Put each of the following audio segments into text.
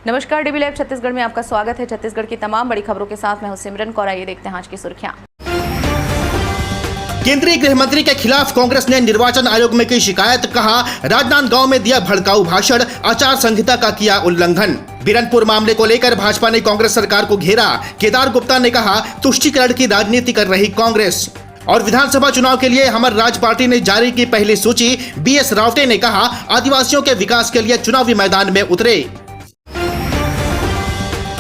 नमस्कार, dB live Chhattisgarh में आपका स्वागत है। छत्तीसगढ़ की तमाम बड़ी खबरों के साथ मैं हूं सिमरन कौर। आइए देखते हैं आज की सुर्खियां। केंद्रीय गृह मंत्री के खिलाफ कांग्रेस ने निर्वाचन आयोग में की शिकायत। कहा, राजनांदगांव में दिया भड़काऊ भाषण, आचार संहिता का किया उल्लंघन। बिरनपुर मामले को लेकर भाजपा ने कांग्रेस सरकार को घेरा। केदार गुप्ता ने कहा, तुष्टीकरण की राजनीति कर रही कांग्रेस। और विधानसभा चुनाव के लिए हमर राज पार्टी ने जारी की पहली सूची। बीएस रावटे ने कहा, आदिवासियों के विकास के लिए चुनावी मैदान में उतरे।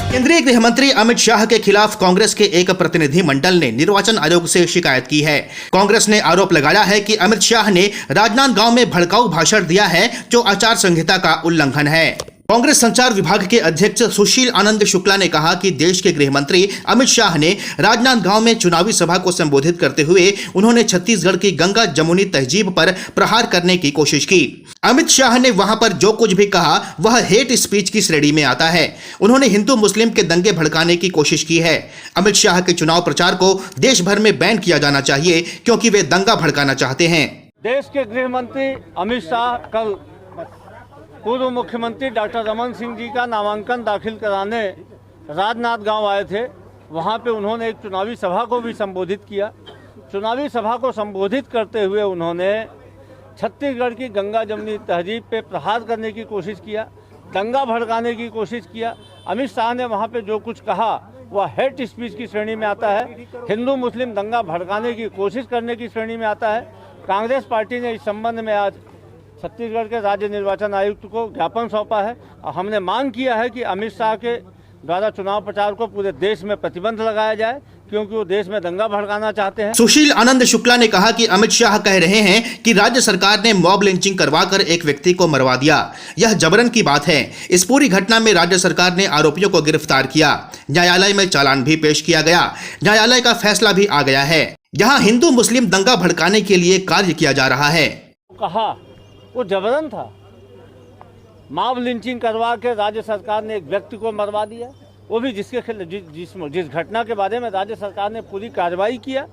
केंद्रीय गृह मंत्री अमित शाह के खिलाफ कांग्रेस के एक प्रतिनिधि मंडल ने निर्वाचन आयोग से शिकायत की है। कांग्रेस ने आरोप लगाया है कि अमित शाह ने राजनांदगांव में भड़काऊ भाषण दिया है, जो आचार संहिता का उल्लंघन है। कांग्रेस संचार विभाग के अध्यक्ष सुशील आनंद शुक्ला ने कहा कि देश के गृह मंत्री अमित शाह ने राजनांदगांव में चुनावी सभा को संबोधित करते हुए उन्होंने छत्तीसगढ़ की गंगा जमुनी तहजीब पर प्रहार करने की कोशिश की। अमित शाह ने वहां पर जो कुछ भी कहा वह हेट स्पीच की श्रेणी में आता है। उन्होंने हिंदू मुस्लिम के दंगे भड़काने की कोशिश की है। अमित शाह के चुनाव प्रचार को देश भर में बैन किया जाना चाहिए, क्योंकि वे दंगा भड़काना चाहते हैं। देश के गृह मंत्री अमित शाह कल पूर्व मुख्यमंत्री डॉक्टर रमन सिंह जी का नामांकन दाखिल कराने राजनांदगांव आए थे। वहां पे उन्होंने एक चुनावी सभा को भी संबोधित किया। चुनावी सभा को संबोधित करते हुए उन्होंने छत्तीसगढ़ की गंगा जमुनी तहजीब पे प्रहार करने की कोशिश किया, दंगा भड़काने की कोशिश किया। अमित शाह ने वहाँ पे जो कुछ कहा वह हेट स्पीच की श्रेणी में आता है, हिंदू मुस्लिम दंगा भड़काने की कोशिश करने की श्रेणी में आता है। कांग्रेस पार्टी ने इस संबंध में आज छत्तीसगढ़ के राज्य निर्वाचन आयुक्त को ज्ञापन सौंपा है और हमने मांग किया है कि अमित शाह के द्वारा चुनाव प्रचार को पूरे देश में प्रतिबंध लगाया जाए, क्योंकि वो देश में दंगा भड़काना चाहते हैं। सुशील आनंद शुक्ला ने कहा कि अमित शाह कह रहे हैं कि राज्य सरकार ने मॉब लिंचिंग करवाकर एक व्यक्ति को मरवा दिया। यह जबरन की बात है। इस पूरी घटना में राज्य सरकार ने आरोपियों को गिरफ्तार किया। न्यायालय में चालान भी पेश किया गया। न्यायालय का फैसला भी आ गया है। यहाँ हिंदू मुस्लिम दंगा भड़काने के लिए कार्य किया जा रहा है। कहा वो जबरन था। मॉब लिंचिंग करवा के राज्य सरकार ने एक व्यक्ति को मरवा दिया, वो भी जिस घटना के बारे में राज्य सरकार ने पूरी कार्रवाई किया।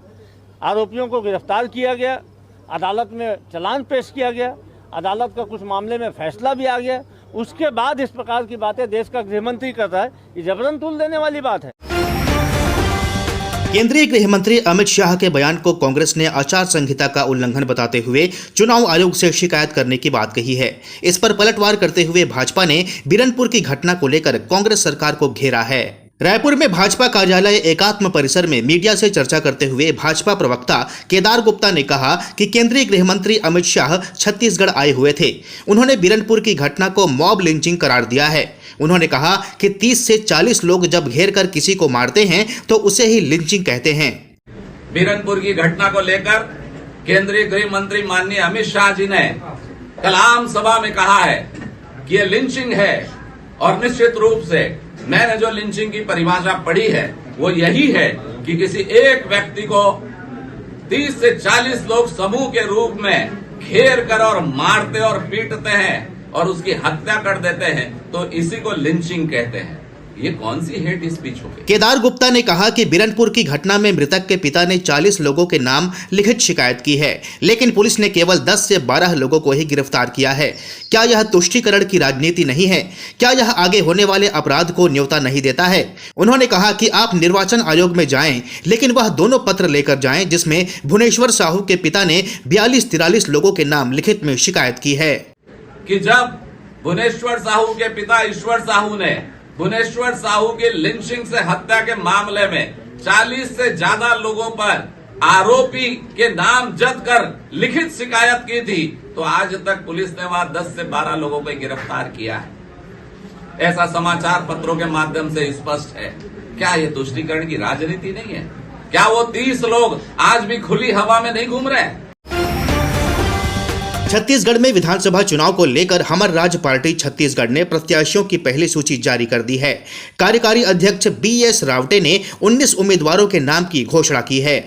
आरोपियों को गिरफ्तार किया गया, अदालत में चालान पेश किया गया, अदालत का कुछ मामले में फैसला भी आ गया। उसके बाद इस प्रकार की बातें देश का गृह मंत्री कर रहा है, ये जबरन तुल देने वाली बात है। केंद्रीय गृह मंत्री अमित शाह के बयान को कांग्रेस ने आचार संहिता का उल्लंघन बताते हुए चुनाव आयोग से शिकायत करने की बात कही है। इस पर पलटवार करते हुए भाजपा ने बिरनपुर की घटना को लेकर कांग्रेस सरकार को घेरा है। रायपुर में भाजपा कार्यालय एकात्म परिसर में मीडिया से चर्चा करते हुए भाजपा प्रवक्ता केदार गुप्ता ने कहा कि केंद्रीय गृह मंत्री अमित शाह छत्तीसगढ़ आए हुए थे। उन्होंने बिरनपुर की घटना को मॉब लिंचिंग करार दिया है। उन्होंने कहा कि 30 से 40 लोग जब घेर कर किसी को मारते हैं तो उसे ही लिंचिंग कहते हैं। बिरनपुर की घटना को लेकर केंद्रीय गृह मंत्री माननीय अमित शाह जी ने कल आम सभा में कहा है कि ये लिंचिंग है, और निश्चित रूप से मैंने जो लिंचिंग की परिभाषा पढ़ी है वो यही है कि किसी एक व्यक्ति को 30 से 40 लोग समूह के रूप में घेर कर और मारते और पीटते हैं और उसकी हत्या कर देते हैं, तो इसी को लिंचिंग कहते हैं। ये कौन सी हेट स्पीच हो गई? केदार गुप्ता ने कहा कि बिरनपुर की घटना में मृतक के पिता ने 40 लोगों के नाम लिखित शिकायत की है, लेकिन पुलिस ने केवल 10 से 12 लोगों को ही गिरफ्तार किया है। क्या यह तुष्टीकरण की राजनीति नहीं है? क्या यह आगे होने वाले अपराध को न्योता नहीं देता है? उन्होंने कहा कि आप निर्वाचन आयोग में जाएं, लेकिन वह दोनों पत्र लेकर जाएं जिसमें भुवनेश्वर साहू के पिता ने 42-43 लोगों के नाम लिखित में शिकायत की है। कि जब भुवनेश्वर साहू के पिता ईश्वर साहू ने भुवनेश्वर साहू की लिंचिंग से हत्या के मामले में 40 से ज्यादा लोगों पर आरोपी के नाम जद कर लिखित शिकायत की थी, तो आज तक पुलिस ने वहां 10 से 12 लोगों को गिरफ्तार किया है। ऐसा समाचार पत्रों के माध्यम से स्पष्ट है। क्या ये तुष्टीकरण की राजनीति नहीं है? क्या वो 30 लोग आज भी खुली हवा में नहीं घूम रहे? छत्तीसगढ़ में विधानसभा चुनाव को लेकर हमर राज पार्टी छत्तीसगढ़ ने प्रत्याशियों की पहली सूची जारी कर दी है। कार्यकारी अध्यक्ष बीएस रावटे ने 19 उम्मीदवारों के नाम की घोषणा की है।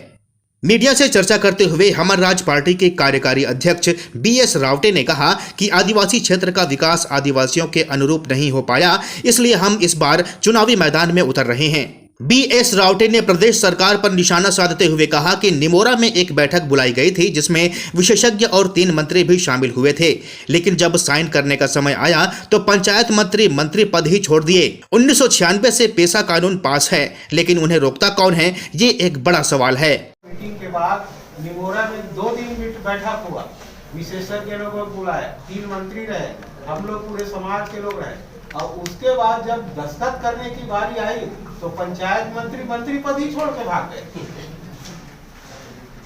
मीडिया से चर्चा करते हुए हमर राज पार्टी के कार्यकारी अध्यक्ष बीएस रावटे ने कहा कि आदिवासी क्षेत्र का विकास आदिवासियों के अनुरूप नहीं हो पाया, इसलिए हम इस बार चुनावी मैदान में उतर रहे हैं। BS रावटे ने प्रदेश सरकार पर निशाना साधते हुए कहा कि निमोरा में एक बैठक बुलाई गई थी जिसमें विशेषज्ञ और 3 मंत्री भी शामिल हुए थे, लेकिन जब साइन करने का समय आया तो पंचायत मंत्री पद ही छोड़ दिए। 1996 से पेशा कानून पास है, लेकिन उन्हें रोकता कौन है, ये एक बड़ा सवाल है। मीटिंग के बाद निमोरा में 2 दिन बैठक हुआ, विशेषज्ञ लोगों को बुलाया, 3 मंत्री रहे, हम लोग पूरे समाज के लोग रहे, और उसके बाद जब दस्तखत करने की बारी आई तो पंचायत मंत्री पद ही छोड़ के भाग गए,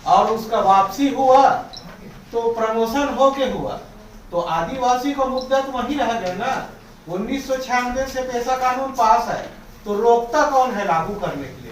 और उसका वापसी हुआ तो प्रमोशन होके हुआ, तो आदिवासी को मुद्दा तो वही रह गए ना। 1996 से पेशा कानून पास है, तो रोकता कौन है लागू करने के लिए।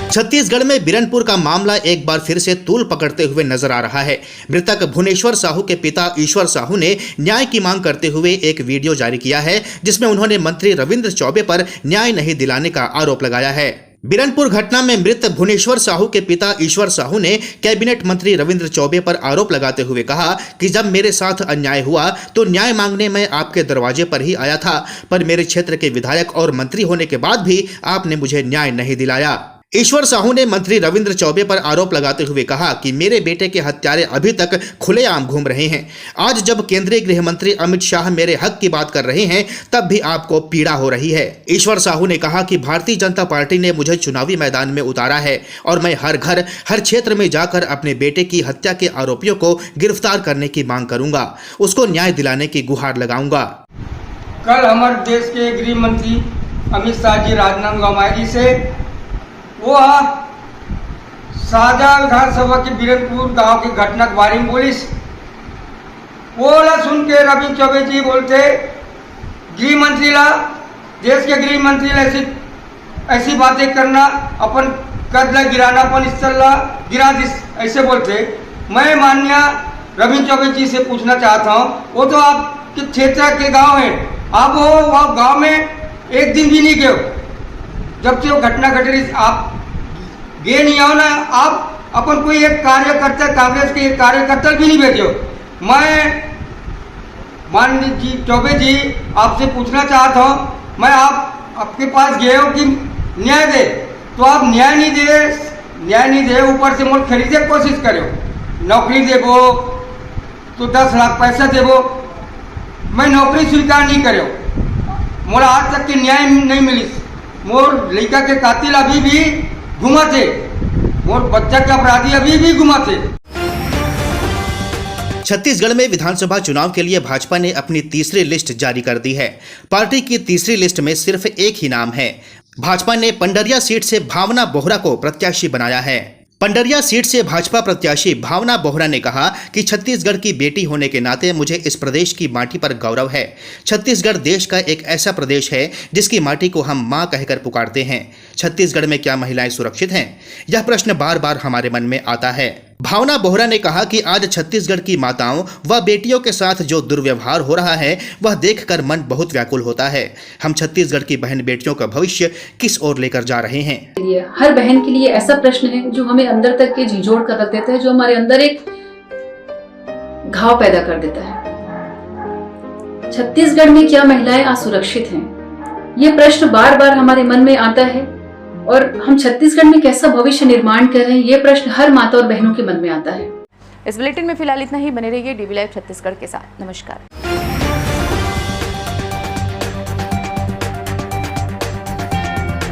छत्तीसगढ़ में बिरनपुर का मामला एक बार फिर से तूल पकड़ते हुए नजर आ रहा है। मृतक भुवनेश्वर साहू के पिता ईश्वर साहू ने न्याय की मांग करते हुए एक वीडियो जारी किया है, जिसमें उन्होंने मंत्री रविंद्र चौबे पर न्याय नहीं दिलाने का आरोप लगाया है। बिरनपुर घटना में मृत भुवनेश्वर साहू के पिता ईश्वर साहू ने कैबिनेट मंत्री रविंद्र चौबे पर आरोप लगाते हुए कहा कि जब मेरे साथ अन्याय हुआ तो न्याय मांगने मैं आपके दरवाजे पर ही आया था, पर मेरे क्षेत्र के विधायक और मंत्री होने के बाद भी आपने मुझे न्याय नहीं दिलाया। ईश्वर साहू ने मंत्री रविंद्र चौबे पर आरोप लगाते हुए कहा कि मेरे बेटे के हत्यारे अभी तक खुलेआम घूम रहे हैं। आज जब केंद्रीय गृह मंत्री अमित शाह मेरे हक की बात कर रहे हैं, तब भी आपको पीड़ा हो रही है। ईश्वर साहू ने कहा कि भारतीय जनता पार्टी ने मुझे चुनावी मैदान में उतारा है और मैं हर घर हर क्षेत्र में जाकर अपने बेटे की हत्या के आरोपियों को गिरफ्तार करने की मांग करूंगा, उसको न्याय दिलाने की गुहार लगाऊंगा। कल हमारे देश के गृह मंत्री अमित शाह जी राजनांदगांव आए से वो साजा विधानसभा के बिरनपुर गांव की घटना के बारे में बोलिस। बोला सुन के रविंद्र चौबे जी बोलते गृह मंत्री ला, देश के गृह मंत्री ला ऐसी बातें करना, अपन कद ला गिराना, अपन स्थल ला गिरा दिस, ऐसे बोलते। मैं माननीय रविंद्र चौबे जी से पूछना चाहता हूँ, वो तो आपके क्षेत्र के गांव है, आप वो गांव में एक दिन भी नहीं गए, जब से वो घटना घट रही आप गए नहीं आओ ना। आप अपन कोई एक कार्यकर्ता, कांग्रेस के एक कार्यकर्ता भी नहीं भेजो। मैं माननीय जी चौबे जी आपसे पूछना चाहता हूँ, मैं आपके पास गए हो कि न्याय दे, तो आप न्याय नहीं दे ऊपर से मोल खरीदे कोशिश करो, नौकरी देबो तो 10 लाख पैसा देबो, मैं नौकरी स्वीकार नहीं करो, मोला आज तक के न्याय नहीं मिली। मोर लड़का के कातिल अभी भी घुमा थे, मोर बच्चा के अपराधी अभी भी घुमा थे। छत्तीसगढ़ में विधानसभा चुनाव के लिए भाजपा ने अपनी तीसरी लिस्ट जारी कर दी है। पार्टी की तीसरी लिस्ट में सिर्फ एक ही नाम है। भाजपा ने पंडरिया सीट से भावना बोहरा को प्रत्याशी बनाया है। पंडरिया सीट से भाजपा प्रत्याशी भावना बोहरा ने कहा कि छत्तीसगढ़ की बेटी होने के नाते मुझे इस प्रदेश की माटी पर गौरव है। छत्तीसगढ़ देश का एक ऐसा प्रदेश है जिसकी माटी को हम मां कहकर पुकारते हैं। छत्तीसगढ़ में क्या महिलाएं सुरक्षित हैं? यह प्रश्न बार बार हमारे मन में आता है। भावना बोहरा ने कहा कि आज छत्तीसगढ़ की माताओं व बेटियों के साथ जो दुर्व्यवहार हो रहा है वह देखकर मन बहुत व्याकुल होता है। हम छत्तीसगढ़ की बहन बेटियों का भविष्य किस ओर लेकर जा रहे हैं? हर बहन के लिए ऐसा प्रश्न है जो हमें अंदर तक के झिझोड़ कर रख देता है, जो हमारे अंदर एक घाव पैदा कर देता है। छत्तीसगढ़ में क्या महिलाएं असुरक्षित हैं? ये प्रश्न बार बार हमारे मन में आता है, और हम छत्तीसगढ़ में कैसा भविष्य निर्माण कर रहे हैं, ये प्रश्न हर माता और बहनों के मन में आता है। इस बुलेटिन में फिलहाल इतना ही। बने रहिए DV Live छत्तीसगढ़ के साथ। नमस्कार।